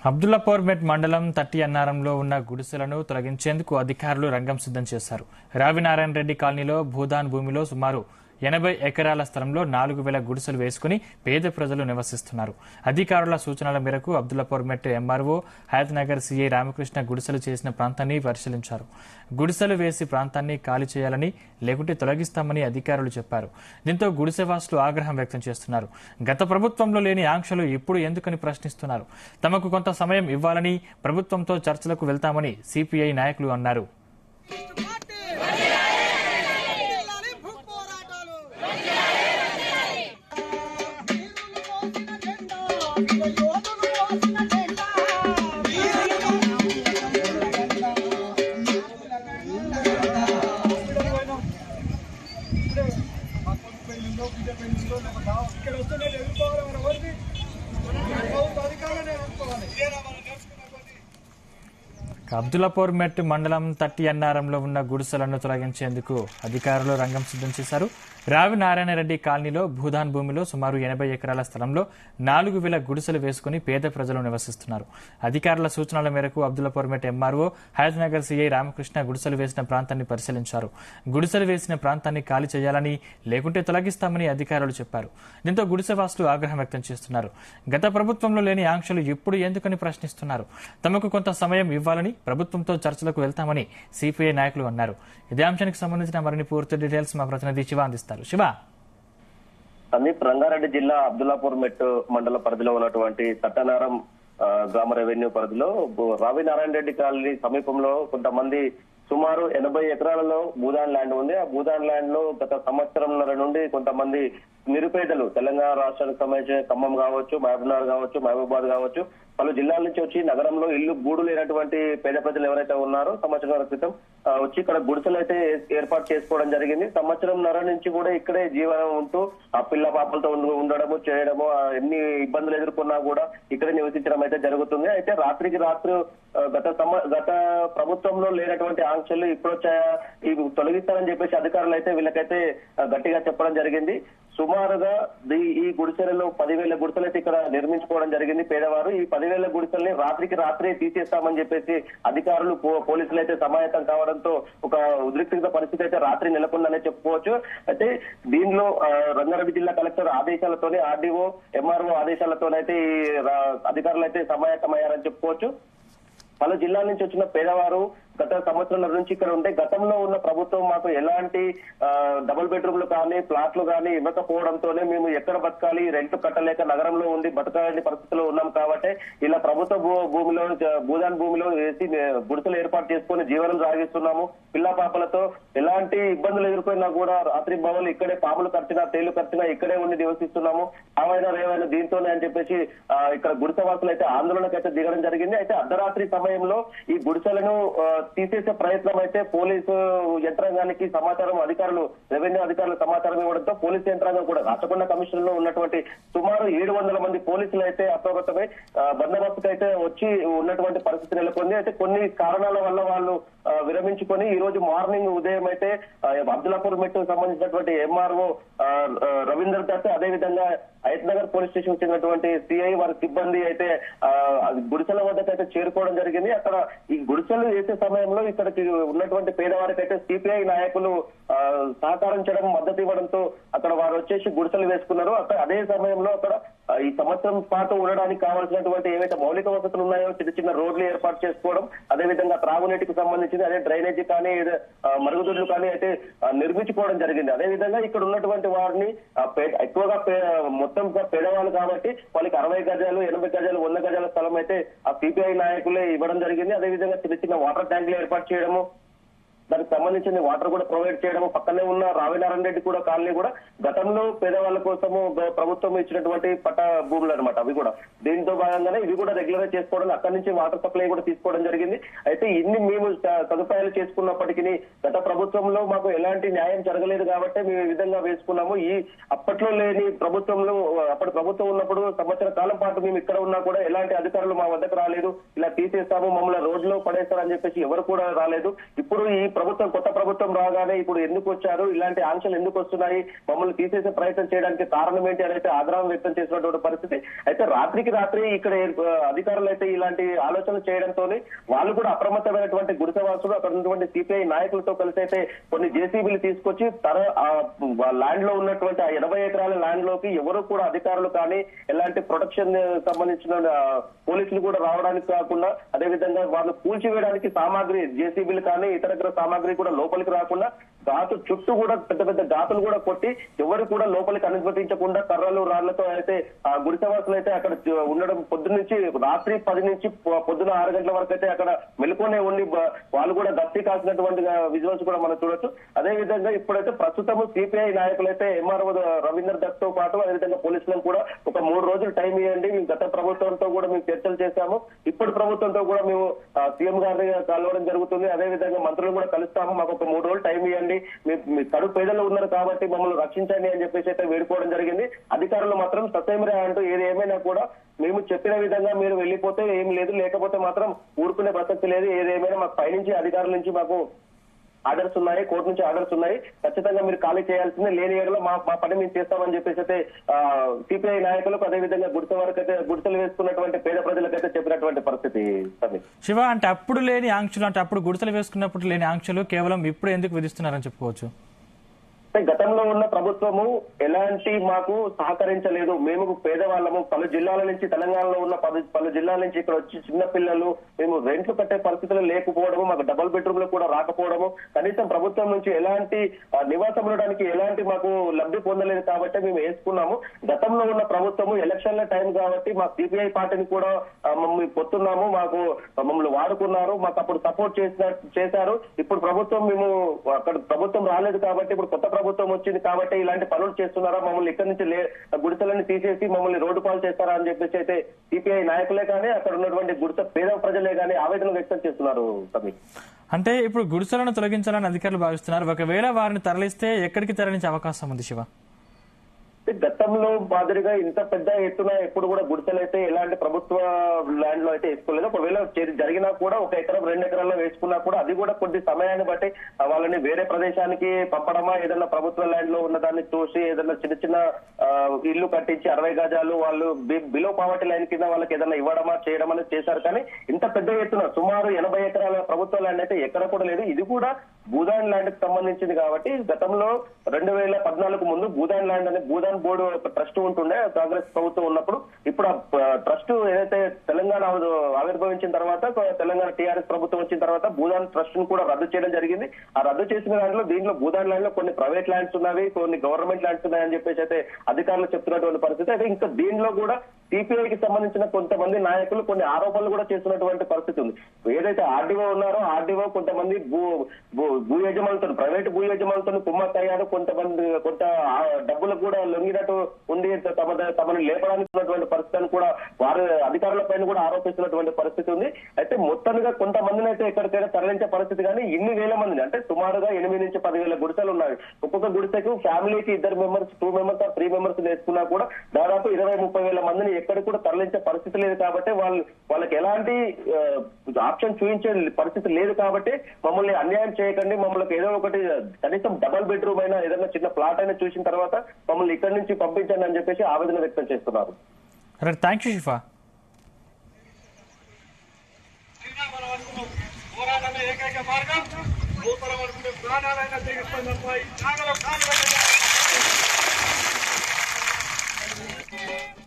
అబ్దుల్లాపూర్ మండలం తట్టి అన్నారంలో ఉన్న గుడిసెలను తొలగించేందుకు అధికారులు రంగం సిద్ధం చేశారు. రావినారాయణ రెడ్డి కాలనీలో భూదాన్ భూమిలో సుమారు 80 ఎకరాల స్థలంలో 4000 గుడిసెలు వేసుకుని పేద ప్రజలు నివసిస్తున్నారు. అధికారుల సూచనల మేరకు అబ్దుల్లాపూర్ ఎంఆర్ఓ హయత్ నగర్ సిఐ రామకృష్ణ గుడిసెలు చేసిన ప్రాంతాన్ని పరిశీలించారు. గుడిసెలు వేసి ప్రాంతాన్ని ఖాళీ చేయాలని లేకుంటే తొలగిస్తామని అధికారులు చెప్పారు. దీంతో గుడిసెవాసులు ఆగ్రహం వ్యక్తం చేస్తున్నారు. గత ప్రభుత్వంలో లేని ఆంక్షలు ఇప్పుడు ఎందుకని ప్రశ్నిస్తున్నారు. తమకు కొంత సమయం ఇవ్వాలని ప్రభుత్వంతో చర్చలకు వెళ్తామని సిపిఐ నాయకులు అన్నారు. అబ్దుల్లాపూర్ మండలం తట్టి అన్నారంలో ఉన్న గుడిసెలను తొలగించేందుకు అధికారులు రంగం సిద్ధం చేశారు. రావినారాయణ రెడ్డి కాలనీలో భూదాన్ భూమిలో సుమారు 80 ఎకరాల స్థలంలో 4000 గుడిసెలు వేసుకుని పేద ప్రజలు నివసిస్తున్నారు. అధికారుల సూచనల మేరకు అబ్దుల్లాపూర్ ఎంఆర్ఓ హయత్ నగర్ సిఐ రామకృష్ణ గుడిసెలు వేసిన ప్రాంతాన్ని పరిశీలించారు. గుడిసెలు వేసిన ప్రాంతాన్ని ఖాళీ చేయాలని లేకుంటే తొలగిస్తామని అధికారులు చెప్పారు. దీంతో గుడిసెవాసులు ఆగ్రహం వ్యక్తం చేస్తున్నారు. గత ప్రభుత్వంలో లేని ఆంక్షలు ఇప్పుడు ఎందుకని ప్రశ్నిస్తున్నారు. తమకు కొంత సమయం ఇవ్వాలని ప్రభుత్వంతో చర్చలకు వెళ్తామని సిపిఐ నాయకులు అన్నారు. ఇదే అంశానికి సంబంధించిన మరిన్ని పూర్తి డీటెయిల్స్ మా ప్రతినిధి శివ అందిస్తారు. శివ, రంగారెడ్డి జిల్లా అబ్దుల్లాపూర్ మండల పరిధిలో ఉన్నటువంటి తట్టనారం గ్రామ రెవెన్యూ పరిధిలో రావినారాయణ రెడ్డి కాలనీ సమీపంలో కొంతమంది సుమారు 80 ఎకరాలలో భూదాన్ ల్యాండ్ ఉంది. ఆ భూదాన్ ల్యాండ్ లో గత సంవత్సరంన్నర నుండి కొంతమంది నిరుపేదలు తెలంగాణ రాష్ట్రానికి సంబంధించిన ఖమ్మం కావచ్చు, మహబూబ్నగర్ కావచ్చు, మహబూబాద్ కావచ్చు, పలు జిల్లాల నుంచి వచ్చి నగరంలో ఇల్లు గూడు లేనటువంటి పేద ప్రజలు ఎవరైతే ఉన్నారో సంవత్సరాల క్రితం వచ్చి ఇక్కడ గుడిసెలు అయితే ఏర్పాటు చేసుకోవడం జరిగింది. సంవత్సరంన్నర నుంచి కూడా ఇక్కడే జీవనం ఉంటూ ఆ పిల్ల పాపలతో ఉండడము చేయడము ఎన్ని ఇబ్బందులు ఎదుర్కొన్నా కూడా ఇక్కడే నివసించడం అయితే జరుగుతుంది. అయితే రాత్రికి రాత్రి గత ప్రభుత్వంలో లేనటువంటి ఆంక్షలు ఇప్పుడు వచ్చాయా, ఇవి తొలగిస్తారని చెప్పేసి అధికారులు అయితే వీళ్ళకైతే గట్టిగా చెప్పడం జరిగింది. సుమారుగా ఈ గుడిసెలలో 10,000 గుడిసెలు అయితే ఇక్కడ నిర్మించుకోవడం జరిగింది. పేదవారు ఈ 10,000 గుడిసెల్ని రాత్రికి రాత్రే తీసేస్తామని చెప్పేసి అధికారులు పోలీసులు అయితే సమాయత్తం కావడంతో ఒక ఉద్రిక్త పరిస్థితి అయితే రాత్రి నెలకొందనే చెప్పుకోవచ్చు. అయితే దీనిలో రంగారెడ్డి జిల్లా కలెక్టర్ ఆదేశాలతోనే ఆర్డీఓ ఎంఆర్ఓ ఆదేశాలతోనైతే ఈ అధికారులు అయితే సమాయత్తమయ్యారని చెప్పుకోవచ్చు. పలు జిల్లాల నుంచి వచ్చిన పేదవారు గత సంవత్సరాల నుంచి ఇక్కడ ఉంటే గతంలో ఉన్న ప్రభుత్వం మాకు ఎలాంటి డబుల్ బెడ్రూమ్లు కానీ ప్లాట్లు కానీ ఇవ్వకపోవడంతోనే మేము ఎక్కడ బతకాలి, రెంట్ కట్టలేక నగరంలో ఉండి బతకాలని పరిస్థితిలో ఉన్నాం. కాబట్టి ఇలా ప్రభుత్వ భూమిలో భూదాన్ భూమిలో వేసి గుడిసెలు ఏర్పాటు చేసుకుని జీవనం సాగిస్తున్నాము. పిల్ల పాపలతో ఎలాంటి ఇబ్బందులు ఎదుర్కొన్నా కూడా రాత్రి భవన్లు ఇక్కడే పాములు కట్టినా తేళ్లు కట్టినా ఇక్కడే ఉండి నివసిస్తున్నాము. ఏమైనా రేవైనా దీంతోనే అని చెప్పేసి ఇక్కడ గుడిసె వాసులు అయితే ఆందోళనకైతే దిగడం జరిగింది. అయితే అర్ధరాత్రి సమయంలో ఈ గుడిసెలను తీసేసే ప్రయత్నం అయితే పోలీసు యంత్రాంగానికి సమాచారం అధికారులు రెవెన్యూ అధికారులు సమాచారం ఇవ్వడంతో పోలీసు యంత్రాంగం కూడా రాచకొండ కమిషన్ లో ఉన్నటువంటి సుమారు 700 మంది పోలీసులు అయితే అప్రమత్తమై బందోబస్తుకు అయితే వచ్చి ఉన్నటువంటి పరిస్థితి నెలకొంది. అయితే కొన్ని కారణాల వల్ల వాళ్ళు విరమించుకొని ఈ రోజు మార్నింగ్ ఉదయం అయితే అబ్దుల్లాపూర్ సంబంధించినటువంటి ఎంఆర్ఓ రవీందర్ దత్ అదేవిధంగా హయత్ నగర్ పోలీస్ స్టేషన్ చెందినటువంటి సిఐ వారి సిబ్బంది అయితే గుడిసెల వద్దకు అయితే చేరుకోవడం జరిగింది. అక్కడ ఈ గుడిసెలు వేసే సమయంలో ఇక్కడికి ఉన్నటువంటి పేదవారికి అయితే సిపిఐ నాయకులు సహకారం చేయడం మద్దతు ఇవ్వడంతో అక్కడ వారు వచ్చేసి గుడిసెలు వేసుకున్నారు. అక్కడ అదే సమయంలో అక్కడ ఈ సంవత్సరం పాటు ఉండడానికి కావాల్సినటువంటి ఏవైతే మౌలిక వసతులు ఉన్నాయో చిన్న చిన్న రోడ్లు ఏర్పాటు చేసుకోవడం, అదేవిధంగా త్రాగునీటికి సంబంధించింది అదే డ్రైనేజీ కానీ మరుగుదొడ్లు కానీ అయితే నిర్మించుకోవడం జరిగింది. అదేవిధంగా ఇక్కడ ఉన్నటువంటి వారిని ఎక్కువగా మొత్తంగా పేదవాళ్ళు కాబట్టి వాళ్ళకి 60 గజాలు 80 గజాలు 100 గజాల స్థలం అయితే ఆ సిపిఐ నాయకులే ఇవ్వడం జరిగింది. అదేవిధంగా చిన్న చిన్న వాటర్ ట్యాంకులు ఏర్పాటు చేయడము, దానికి సంబంధించిన వాటర్ కూడా ప్రొవైడ్ చేయడము, పక్కనే ఉన్న రావినారాయణ రెడ్డి కూడా కాలనీ కూడా గతంలో పేదవాళ్ళ కోసము ప్రభుత్వం ఇచ్చినటువంటి పట్ట భూములు అనమాట అవి కూడా. దీంతో భాగంగానే ఇవి కూడా రెగ్యులర్ గా చేసుకోవడం, అక్కడి నుంచి వాటర్ సప్లై కూడా తీసుకోవడం జరిగింది. అయితే ఇన్ని మేము సదుపాయాలు చేసుకున్నప్పటికీ గత ప్రభుత్వంలో మాకు ఎలాంటి న్యాయం జరగలేదు కాబట్టి మేము ఈ విధంగా వేసుకున్నాము. ఈ అప్పట్లో లేని ప్రభుత్వంలో అప్పటి ప్రభుత్వం ఉన్నప్పుడు సంవత్సర కాలం పాటు మేము ఇక్కడ ఉన్నా కూడా ఎలాంటి అధికారులు మా వద్దకు రాలేదు. ఇలా తీసేస్తాము, మమ్మల్ని రోడ్లో పడేస్తారని చెప్పేసి ఎవరు కూడా రాలేదు. ఇప్పుడు ఈ ప్రభుత్వం కొత్త ప్రభుత్వం రాగానే ఇప్పుడు ఎందుకు వచ్చారు, ఇలాంటి ఆంక్షలు ఎందుకు వస్తున్నాయి, మమ్మల్ని తీసేసే ప్రయత్నం చేయడానికి కారణం ఏంటి అని అయితే ఆగ్రహం వ్యక్తం చేసినటువంటి పరిస్థితి. అయితే రాత్రికి రాత్రి ఇక్కడ అధికారులు అయితే ఇలాంటి ఆలోచనలు చేయడంతో వాళ్ళు కూడా అప్రమత్తమైనటువంటి గుడిసెవాసులు అక్కడ ఉన్నటువంటి సిపిఐ నాయకులతో కలిసి అయితే కొన్ని జేసీబీలు తీసుకొచ్చి ల్యాండ్ లో ఉన్నటువంటి ఆ 80 ఎకరాల ల్యాండ్ లోకి ఎవరు కూడా అధికారులు కానీ ఎలాంటి ప్రొటెక్షన్ సంబంధించిన పోలీసులు కూడా రావడానికి కాకుండా అదేవిధంగా వాళ్ళు కూల్చివేయడానికి సామాగ్రి జేసీబీలు కానీ ఇతర సామాగ్రి కూడా లోపలికి రాకుండా ఘాటు చుట్టూ కూడా పెద్ద పెద్ద ఘాతులు కూడా కొట్టి ఎవరు కూడా లోపలికి అనుమతించకుండా కర్రలు రాళ్లతో అయితే ఆ గుడిసెవాసులు అయితే అక్కడ ఉండడం పొద్దున్నుంచి రాత్రి 10 నుంచి పొద్దున 6 గంటల వరకు అయితే అక్కడ మెలుకొనే ఉండి వాళ్ళు కూడా గట్టి కాసినటువంటి విజువల్స్ కూడా మనం చూడొచ్చు. అదే విధంగా ఇప్పుడైతే ప్రస్తుతం సిపిఐ నాయకులు అయితే ఎంఆర్ఓ రవీందర్ దత్ తో పాటు అదేవిధంగా పోలీసులను కూడా ఒక 3 రోజులు టైం ఇవ్వండి, మేము గత ప్రభుత్వంతో కూడా మేము చర్చలు చేశాము, ఇప్పటి ప్రభుత్వంతో కూడా మేము సీఎం గారిని కలవడం జరుగుతుంది, అదేవిధంగా మంత్రులు కూడా కలుస్తాము, మాకు ఒక 3 రోజులు టైం ఇవ్వండి, మీ కడు పేదలు ఉన్నారు కాబట్టి మమ్మల్ని రక్షించండి అని చెప్పేసి అయితే వేడుకోవడం జరిగింది. అధికారులు మాత్రం ససేమిరా అంటూ ఏది ఏమైనా కూడా మేము చెప్పిన విధంగా మీరు వెళ్ళిపోతే ఏం లేదు, లేకపోతే మాత్రం ఊరుకునే ప్రసక్తి లేదు, ఏదేమైనా మాకు పైనుంచి అధికారుల నుంచి మాకు ఆర్డర్స్ ఉన్నాయి, కోర్టు నుంచి ఆర్డర్స్ ఉన్నాయి, ఖచ్చితంగా మీరు ఖాళీ చేయాల్సిందే, లేని ఏడలో మా పని మేము చేస్తామని చెప్పేసి అయితే సిపిఐ నాయకులకు అదేవిధంగా గుడిసెలు వేసుకున్నటువంటి పేద ప్రజలకైతే చెప్పినటువంటి పరిస్థితి. శివ, అంటే అప్పుడు లేని ఆంక్షలు, అంటే అప్పుడు గుడిసెలు వేసుకున్నప్పుడు లేని ఆంక్షలు కేవలం ఇప్పుడు ఎందుకు విధిస్తున్నారని చెప్పుకోవచ్చు? గతంలో ఉన్న ప్రభుత్వము ఎలాంటి మాకు సహకరించలేదు, మేము పేదవాళ్ళము, పలు జిల్లాల నుంచి తెలంగాణలో ఉన్న పలు జిల్లాల నుంచి ఇక్కడ వచ్చి చిన్న పిల్లలు, మేము రెంట్లు కట్టే పరిస్థితులు లేకపోవడము, మాకు డబుల్ బెడ్రూమ్లు కూడా రాకపోవడము, కనీసం ప్రభుత్వం నుంచి ఎలాంటి నివాసం ఉండడానికి ఎలాంటి మాకు లబ్ధి పొందలేదు కాబట్టి మేము వేసుకున్నాము. గతంలో ఉన్న ప్రభుత్వము ఎలక్షన్ల టైం కాబట్టి మా సిపిఐ పార్టీని కూడా మమ్మల్ని పొత్తున్నాము, మమ్మల్ని వాడుకున్నారు, మాకు అప్పుడు సపోర్ట్ చేశారు. ఇప్పుడు ప్రభుత్వం మేము అక్కడ ప్రభుత్వం రాలేదు కాబట్టి ఇప్పుడు కొత్త ప్రభుత్వం వచ్చింది కాబట్టి ఇలాంటి పనులు చేస్తున్నారా, మమ్మల్ని ఇక్కడి నుంచి గుడిసెలన్నీ తీసేసి మమ్మల్ని రోడ్డు పాలు చేస్తారా అని చెప్పేసి అయితే సిపిఐ నాయకులే కానీ అక్కడ ఉన్నటువంటి గుడిసె పేద ప్రజలే కానీ ఆవేదన వ్యక్తం చేస్తున్నారు. అంటే ఇప్పుడు గుడిసెలను తొలగించాలని అధికారులు భావిస్తున్నారు, ఒకవేళ వారిని తరలిస్తే ఎక్కడికి తరలించే అవకాశం ఉంది శివ? గతంలో మాదిరిగా ఇంత పెద్ద ఎత్తున ఎప్పుడు కూడా గుడిసెలు అయితే ఎలాంటి ప్రభుత్వ ల్యాండ్ లో అయితే వేసుకోలేదు. ఒకవేళ జరిగినా కూడా 1 ఎకరం 2 ఎకరాల్లో వేసుకున్నా కూడా అది కూడా కొద్ది సమయాన్ని బట్టి వాళ్ళని వేరే ప్రదేశానికి పంపడమా, ఏదైనా ప్రభుత్వ ల్యాండ్ లో ఉన్న దాన్ని చూసి ఏదైనా చిన్న చిన్న ఇల్లు కట్టించి 60 గజాలు వాళ్ళు బిలో పావర్టీ లైన్ కింద వాళ్ళకి ఏదైనా ఇవ్వడమా చేయడం అనేది చేశారు. కానీ ఇంత పెద్ద ఎత్తున సుమారు 80 ఎకరాల ప్రభుత్వ ల్యాండ్ అయితే ఎక్కడ కూడా లేదు. ఇది కూడా భూదాన్ ల్యాండ్ కి సంబంధించింది కాబట్టి గతంలో 2014 ముందు భూదాన్ ల్యాండ్ అనే భూదాన్ బోర్డు ఒక ట్రస్ట్ ఉంటుండే కాంగ్రెస్ ప్రభుత్వం ఉన్నప్పుడు. ఇప్పుడు ఆ ట్రస్ట్ ఏదైతే తెలంగాణ ఆవిర్భవించిన తర్వాత తెలంగాణ టీఆర్ఎస్ ప్రభుత్వం వచ్చిన తర్వాత భూదాన్ ట్రస్ట్ ను కూడా రద్దు చేయడం జరిగింది. ఆ రద్దు చేసిన దీంట్లో భూదాన్ ల్యాండ్ లో కొన్ని ప్రైవేట్ ల్యాండ్స్ ఉన్నవి, కొన్ని గవర్నమెంట్ ల్యాండ్స్ ఉన్నాయని చెప్పేసి అయితే అధికారులు చెప్తున్నటువంటి పరిస్థితి. అయితే ఇంకా దీనిలో కూడా సిపిఐకి సంబంధించిన కొంతమంది నాయకులు కొన్ని ఆరోపణలు కూడా చేస్తున్నటువంటి పరిస్థితి ఉంది. ఏదైతే ఆర్డీఓ ఉన్నారో ఆర్డీఓ కొంతమంది భూ యజమానులతో ప్రైవేట్ భూ యజమానులతో కుమ్మక్కయ్యారు, కొంత డబ్బులకు కూడా లొంగినట్టు ఉంది, తమను లేపడానికి ఉన్నటువంటి పరిస్థితిని కూడా వారు అధికారుల పైన కూడా ఆరోపిస్తున్నటువంటి పరిస్థితి ఉంది. అయితే మొత్తంగా కొంతమందిని అయితే ఎక్కడికైనా తరలించే పరిస్థితి కానీ ఇన్ని వేల మందిని అంటే సుమారుగా 8 నుంచి 10,000 గుడిసెలు ఉన్నాయి. ఒక్కొక్క గుడిసెకు ఫ్యామిలీకి 2 మెంబర్స్ 2 మెంబర్స్ 3 మెంబర్స్ వేసుకున్నా కూడా దాదాపు 20-30 వేల మందిని ఎక్కడికి కూడా తరలించే పరిస్థితి లేదు. కాబట్టి వాళ్ళకి ఎలాంటి ఆప్షన్ చూపించే పరిస్థితి లేదు. కాబట్టి మమ్మల్ని అన్యాయం చేయకండి, మమ్మల్ని ఏదో ఒకటి కనీసం డబుల్ బెడ్రూమ్ అయినా ఏదైనా చిన్న ప్లాట్ అయినా చూసిన తర్వాత మమ్మల్ని ఇక్కడి నుంచి పంపించండి అని చెప్పేసి ఆవేదన వ్యక్తం చేస్తున్నారు. Thank you Shifa. పోరాటమే ఏకైక మార్గం. ప్రాణాలైనా తెగిస్తుంది.